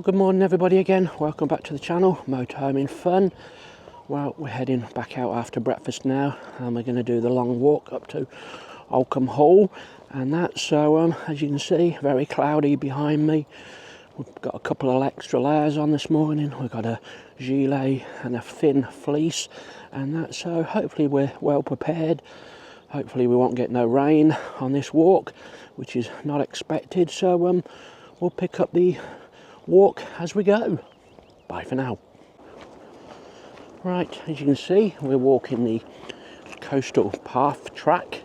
Well, good morning everybody again. Welcome back to the channel, Motorhoming Fun. Well, we're heading back out after breakfast now, and we're going to do the long walk up to Holkham Hall and that. So as you can see, very cloudy behind me. We've got a couple of extra layers on this morning. We've got a gilet and a thin fleece and that, so hopefully we're well prepared. Hopefully we won't get no rain on this walk, which is not expected. So we'll pick up the walk as we go. Bye for now. Right, as you can see, we're walking the coastal path track.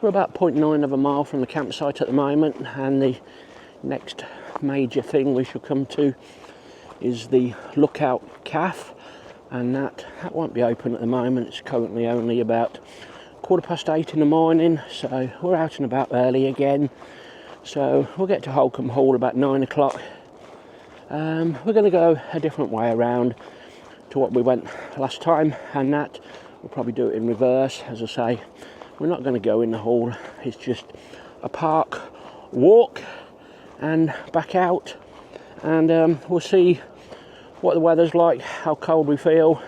We're about 0.9 of a mile from the campsite at the moment, and the next major thing we shall come to is the Lookout Cafe, and that won't be open at the moment. It's currently only about 8:15 in the morning, so we're out and about early again. So we'll get to Holkham Hall about 9 o'clock. We're going to go a different way around to what we went last time, and that we'll probably do it in reverse. As I say, we're not going to go in the hall. It's just a park walk and back out, and we'll see what the weather's like, how cold we feel,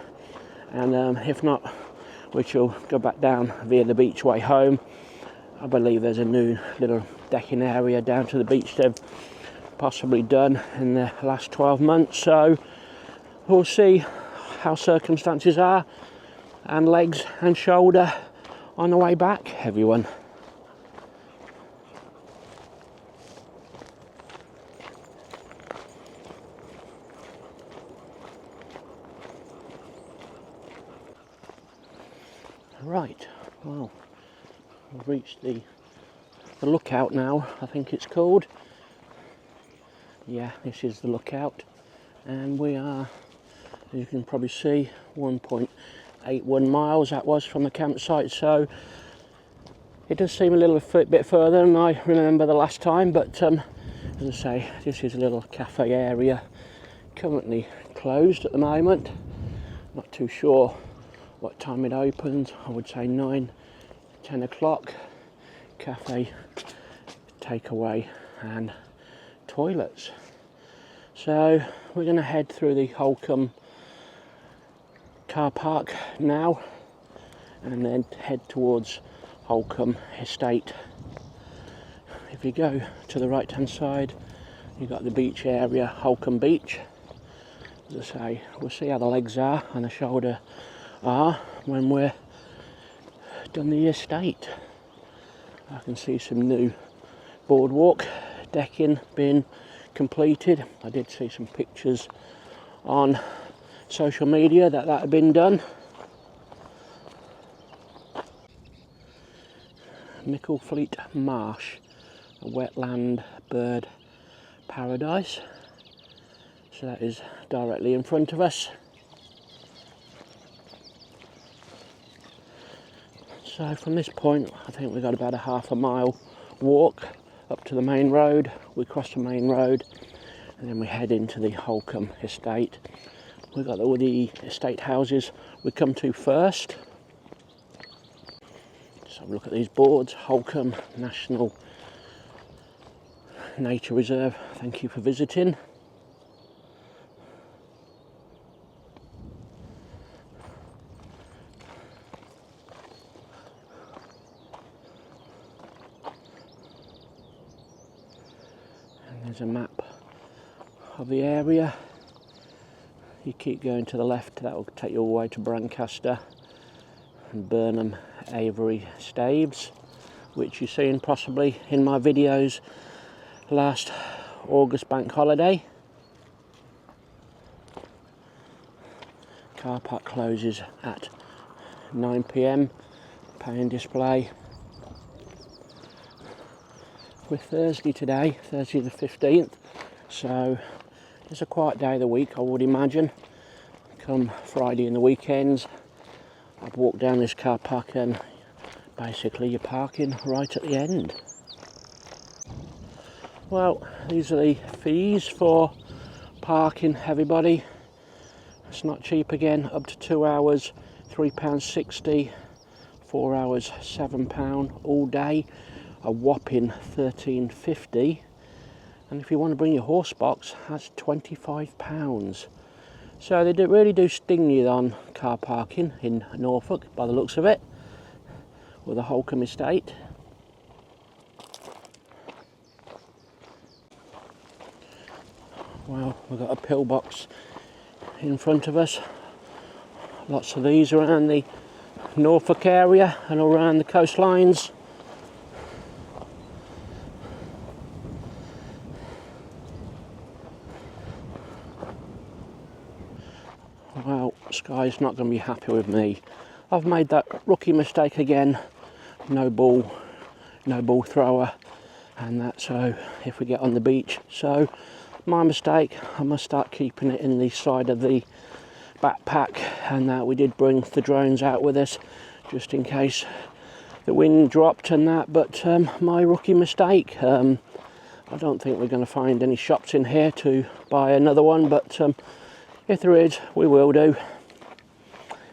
and if not, we shall go back down via the beachway home. I believe there's a new little decking area down to the beach they've possibly done in the last 12 months, so we'll see how circumstances are, and legs and shoulder on the way back, everyone. Right, well, we've reached the lookout now, I think it's called. Yeah, this is the lookout, and we are, as you can probably see, 1.81 miles that was from the campsite, so it does seem a little bit further than I remember the last time, but as I say, this is a little cafe area, currently closed at the moment. Not too sure what time it opens. I would say 9-10 o'clock. Cafe, takeaway and toilets. So we're going to head through the Holkham car park now, and then head towards Holkham Estate. If you go to the right hand side, you've got the beach area, Holkham Beach. As I say, we'll see how the legs are and the shoulder are when we're done the estate. I can see some new boardwalk decking being completed. I did see some pictures on social media that had been done. Micklefleet Marsh, a wetland bird paradise. So that is directly in front of us. So from this point, I think we've got about a half a mile walk up to the main road. We cross the main road and then we head into the Holkham Estate. We've got all the estate houses we come to first. Just have a look at these boards. Holkham National Nature Reserve, thank you for visiting. There's a map of the area. You keep going to the left, that will take you all the way to Brancaster and Burnham, Avery, Staves, which you've seen possibly in my videos last August bank holiday. Car park closes at 9 PM, paying display. We're Thursday today, Thursday the 15th, so it's a quiet day of the week, I would imagine. Come Friday and the weekends, I'd walk down this car park and basically you're parking right at the end. Well, these are the fees for parking, everybody. It's not cheap again, up to 2 hours, £3.60, 4 hours, £7 all day. A whopping £13.50, and if you want to bring your horse box, that's £25. So they really do sting you on car parking in Norfolk by the looks of it, with the Holkham Estate. Well, we've got a pillbox in front of us. Lots of these around the Norfolk area and around the coastlines. Well, Sky's not going to be happy with me. I've made that rookie mistake again. No ball thrower, and that's so if we get on the beach. So my mistake, I must start keeping it in the side of the backpack, and that we did bring the drones out with us just in case the wind dropped and that, but my rookie mistake. I don't think we're going to find any shops in here to buy another one, but if there is, we will do.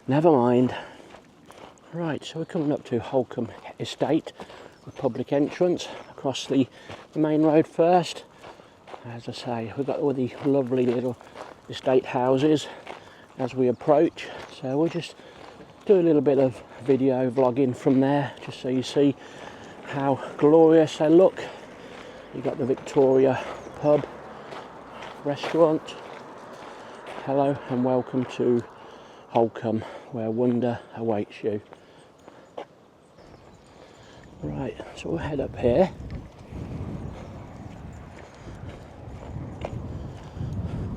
Never mind. Right, so we're coming up to Holkham Estate, the public entrance, across the main road first. As I say, we've got all the lovely little estate houses as we approach, so we'll just do a little bit of video vlogging from there, just so you see how glorious they look. You've got the Victoria pub, restaurant. Hello and welcome to Holkham, where wonder awaits you. Right, so we'll head up here.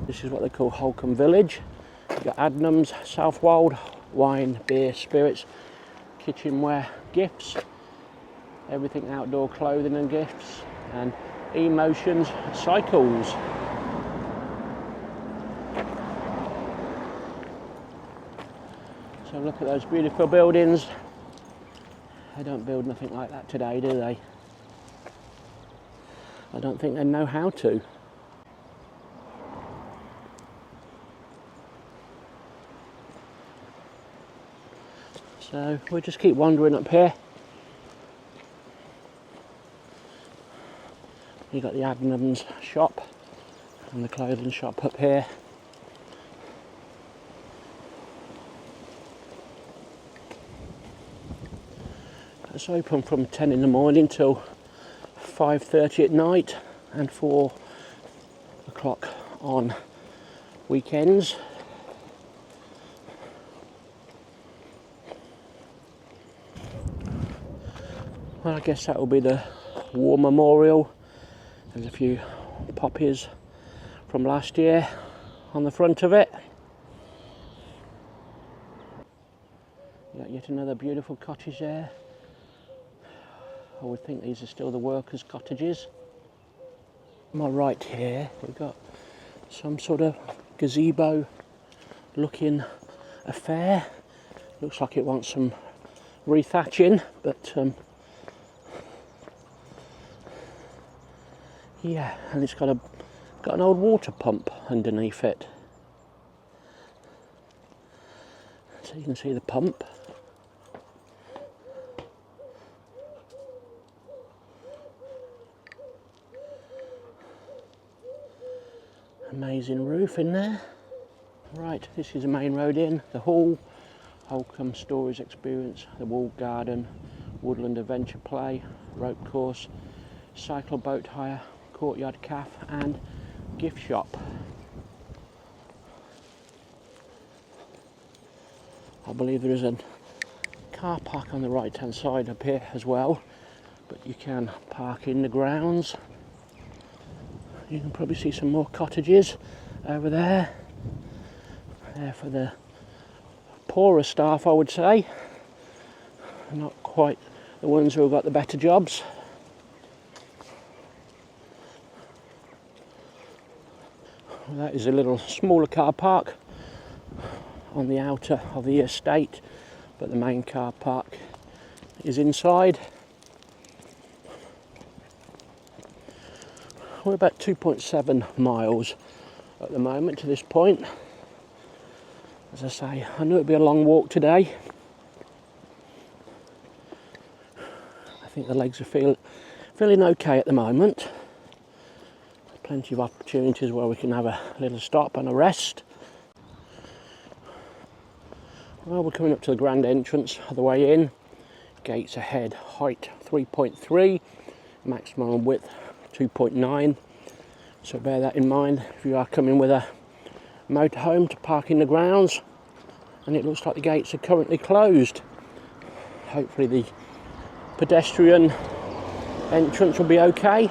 This is what they call Holkham Village. You've got Adnams, Southwold, wine, beer, spirits, kitchenware, gifts, everything outdoor clothing and gifts, and Emotions Cycles. So look at those beautiful buildings. They don't build nothing like that today, do they? I don't think they know how to. So we'll just keep wandering up here. You've got the Adnams shop and the clothing shop up here. It's open from 10 in the morning till 5:30 at night and 4 o'clock on weekends. Well, I guess that will be the War Memorial. There's a few poppies from last year on the front of it. Got yet another beautiful cottage there. I would think these are still the workers' cottages. On my right here, we've got some sort of gazebo looking affair. Looks like it wants some rethatching, but yeah, and it's got an old water pump underneath it. So you can see the pump. Amazing roof in there. Right, this is the main road in, the hall, Holkham Stories Experience, the walled garden, woodland adventure play, rope course, cycle boat hire, courtyard cafe and gift shop. I believe there is a car park on the right hand side up here as well, but you can park in the grounds. You can probably see some more cottages over there. There for the poorer staff, I would say. Not quite the ones who have got the better jobs. Well, that is a little smaller car park on the outer of the estate, but the main car park is inside. We're about 2.7 miles at the moment to this point. As I say, I knew it'd be a long walk today. I think the legs are feeling okay at the moment. plenty of opportunities where we can have a little stop and a rest. Well, we're coming up to the grand entrance of the way in. Gates ahead, height 3.3, maximum width 2.9. So bear that in mind if you are coming with a motorhome to park in the grounds. And it looks like the gates are currently closed. Hopefully the pedestrian entrance will be okay.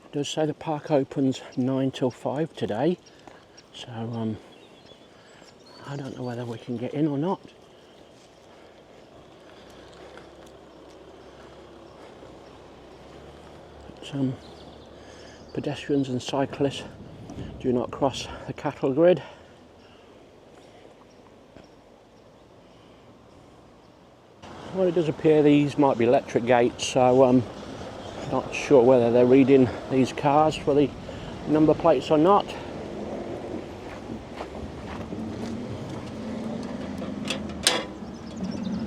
It does say the park opens 9 till 5 today. So I don't know whether we can get in or not. But, pedestrians and cyclists do not cross the cattle grid. Well, it does appear these might be electric gates, so not sure whether they're reading these cars for the number plates or not.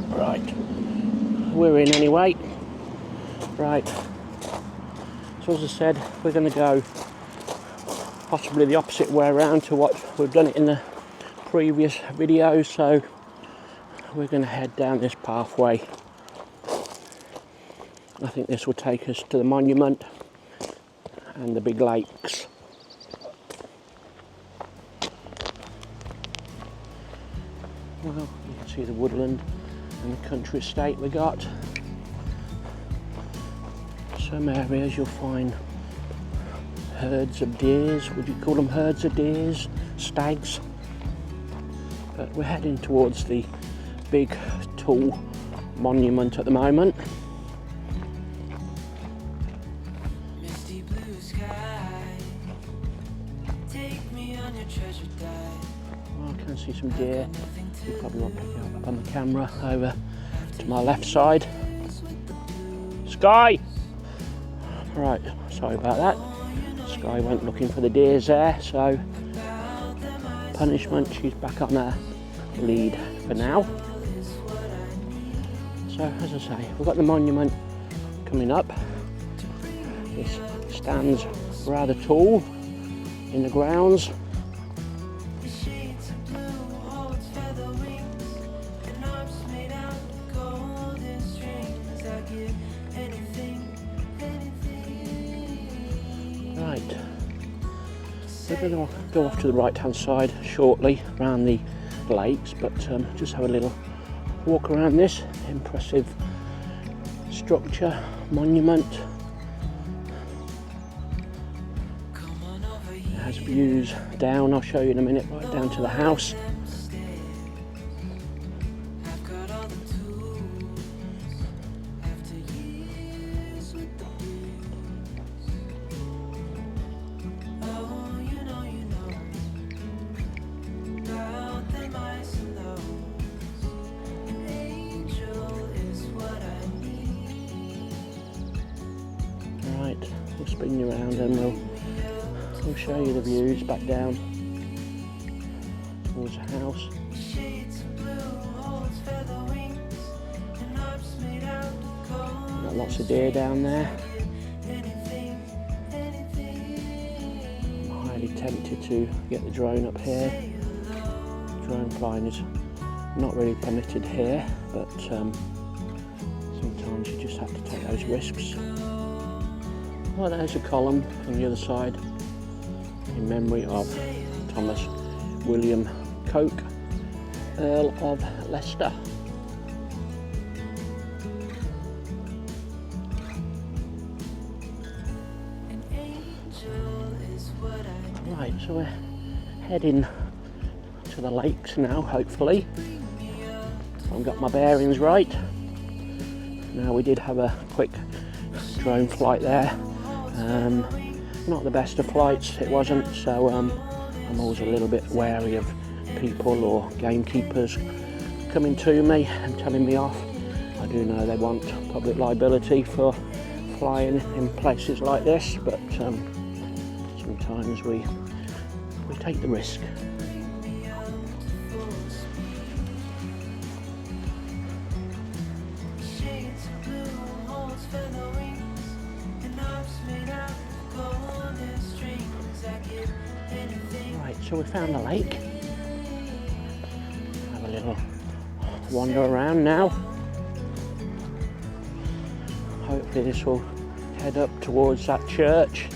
Right, we're in anyway. Right, so as I said, we're going to go possibly the opposite way around to what we've done it in the previous video, so we're going to head down this pathway. I think this will take us to the monument and the big lakes. Well, you can see the woodland and the country estate we got. Some areas you'll find herds of deers. Would you call them herds of deers? Stags? But we're heading towards the big tall monument at the moment. Misty blue sky, take me on your treasure dive. Oh, I can see some deer. You'll probably not pick it up on the camera. Over to my left side. Sky! Right, sorry about that. Sky went looking for the deers there, so punishment, she's back on her lead for now. So as I say, we've got the monument coming up. This stands rather tall in the grounds. Right, we're going to go off to the right hand side shortly around the lakes, but just have a little walk around this impressive structure, monument. It has views down, I'll show you in a minute, right down to the house. Right, we'll spin you around and we'll show you the views back down towards the house. Got lots of deer down there. I'm highly tempted to get the drone up here. Drone flying is not really permitted here, but sometimes you just have to take those risks. Well, there's a column on the other side in memory of Thomas William Coke, Earl of Leicester. Right, so we're heading to the lakes now, hopefully. I've got my bearings right. Now, we did have a quick drone flight there. Not the best of flights, it wasn't, so I'm always a little bit wary of people or gamekeepers coming to me and telling me off. I do know they want public liability for flying in places like this, but sometimes we take the risk. So we found the lake. Have a little wander around now. Hopefully this will head up towards that church,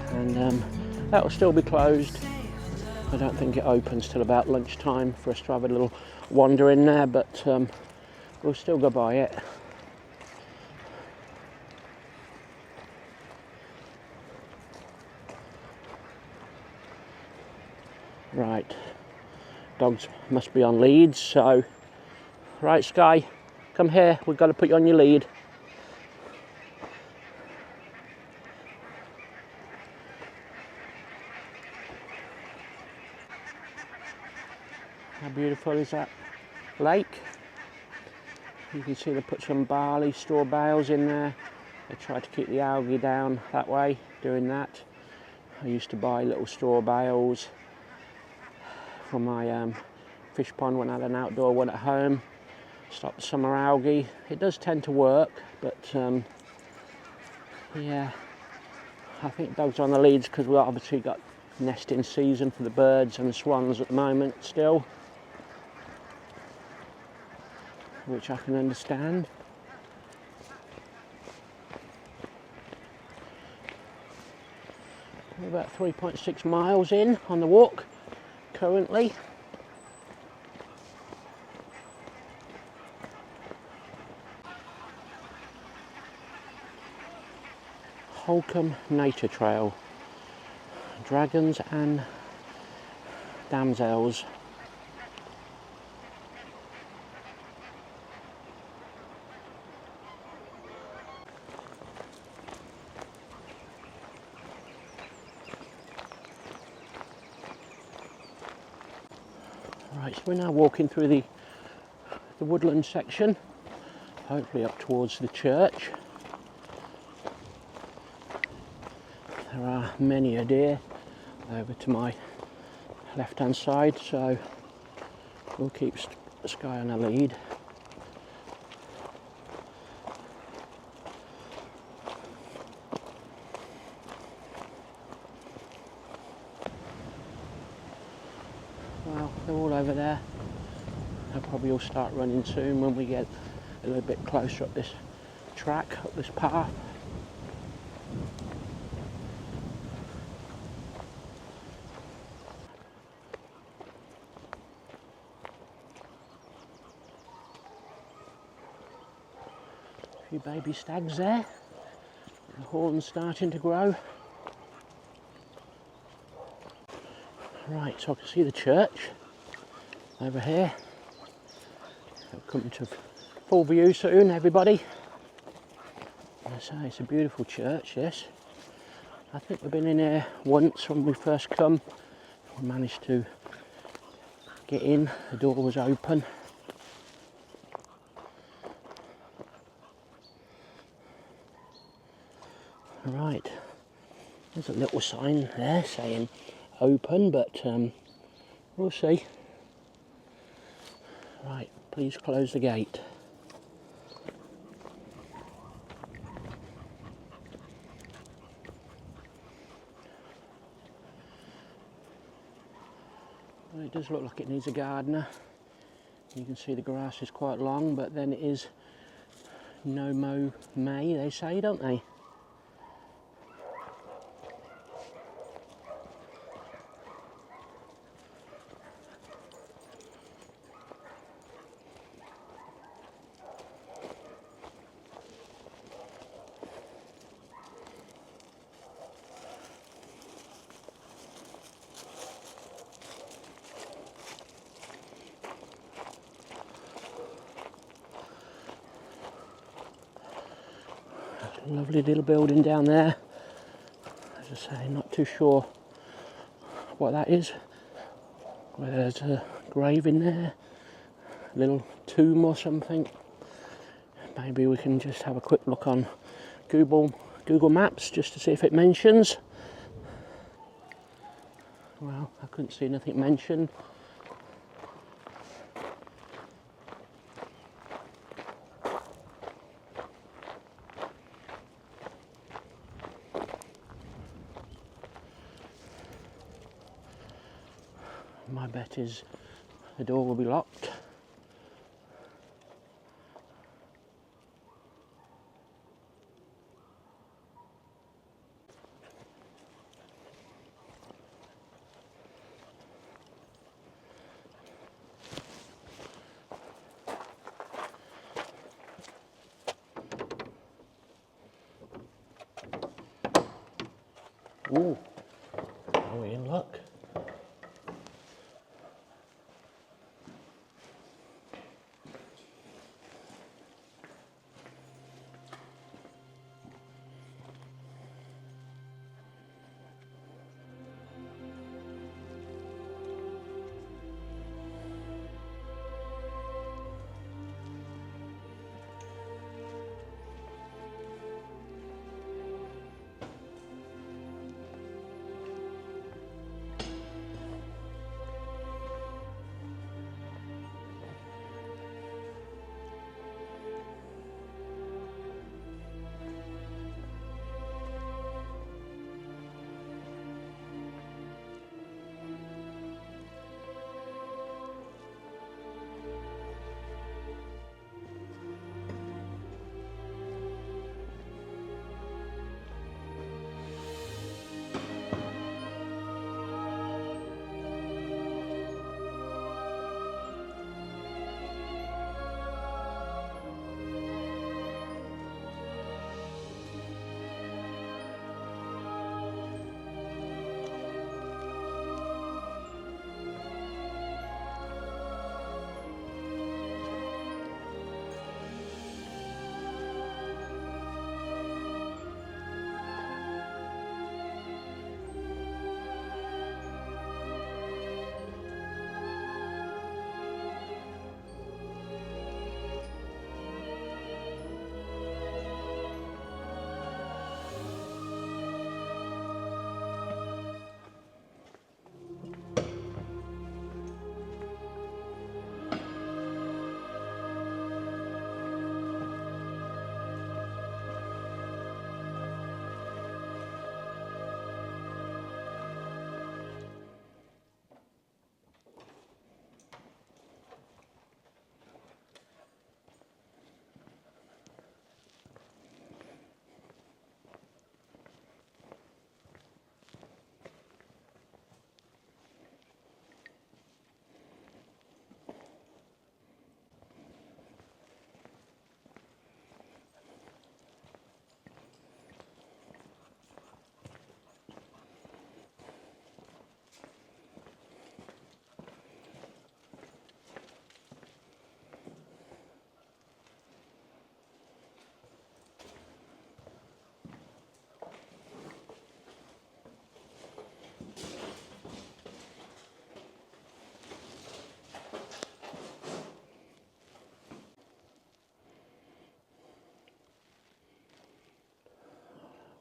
and that will still be closed. I don't think it opens till about lunchtime for us to have a little wander in there, but we'll still go by it. Right, dogs must be on leads, so right, Sky, come here, we've got to put you on your lead. How beautiful is that lake? You can see they put some barley straw bales in there. They try to keep the algae down that way, doing that. I used to buy little straw bales for my fish pond when I had an outdoor one at home. Stop the summer algae. It does tend to work, but yeah, I think dogs are on the leads because we've obviously got nesting season for the birds and the swans at the moment still, which I can understand. We're about 3.6 miles in on the walk currently. Holkham Nature Trail. Dragons and damsels. Right, so we're now walking through the woodland section, hopefully up towards the church. There are many a deer over to my left hand side, so we'll keep Sky on a lead. Well, they're all over there. They'll probably all start running soon when we get a little bit closer up this track, up this path. A few baby stags there. The horn's starting to grow. Right, so I can see the church over here. It'll come to full view soon, everybody. I say it's a beautiful church, yes. I think we've been in here once when we first come. We managed to get in, the door was open. Right, there's a little sign there saying open, but we'll see. Right, please close the gate. Well, it does look like it needs a gardener. You can see the grass is quite long, but then it is no mow May, they say, don't they? Lovely little building down there. As I say, not too sure what that is. Whether there's a grave in there, a little tomb or something. Maybe we can just have a quick look on Google Maps just to see if it mentions. Well, I couldn't see nothing mentioned. My bet is the door will be locked. Ooh, are we in luck?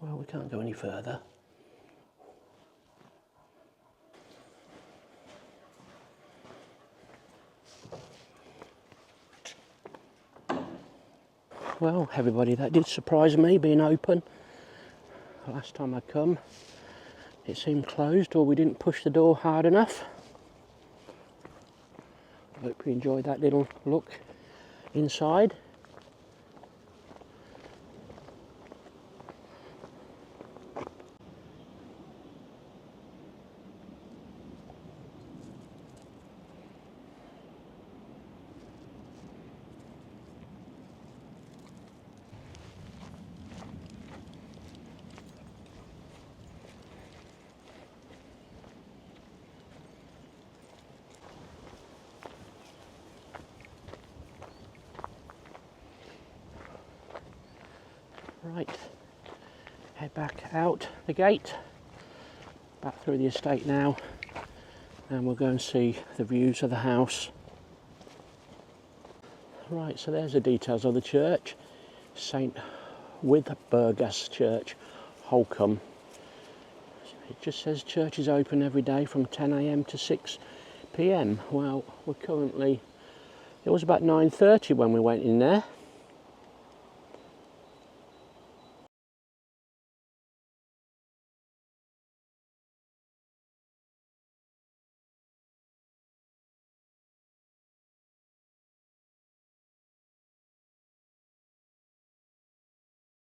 Well, we can't go any further. Well, everybody, that did surprise me, being open. The last time I come, it seemed closed, or we didn't push the door hard enough. Hope you enjoyed that little look inside. Right, head back out the gate, back through the estate now, and we'll go and see the views of the house. Right, so there's the details of the church, St Witburgas Church, Holkham. It just says church is open every day from 10 AM to 6 PM. Well, we're currently, it was about 9:30 when we went in there.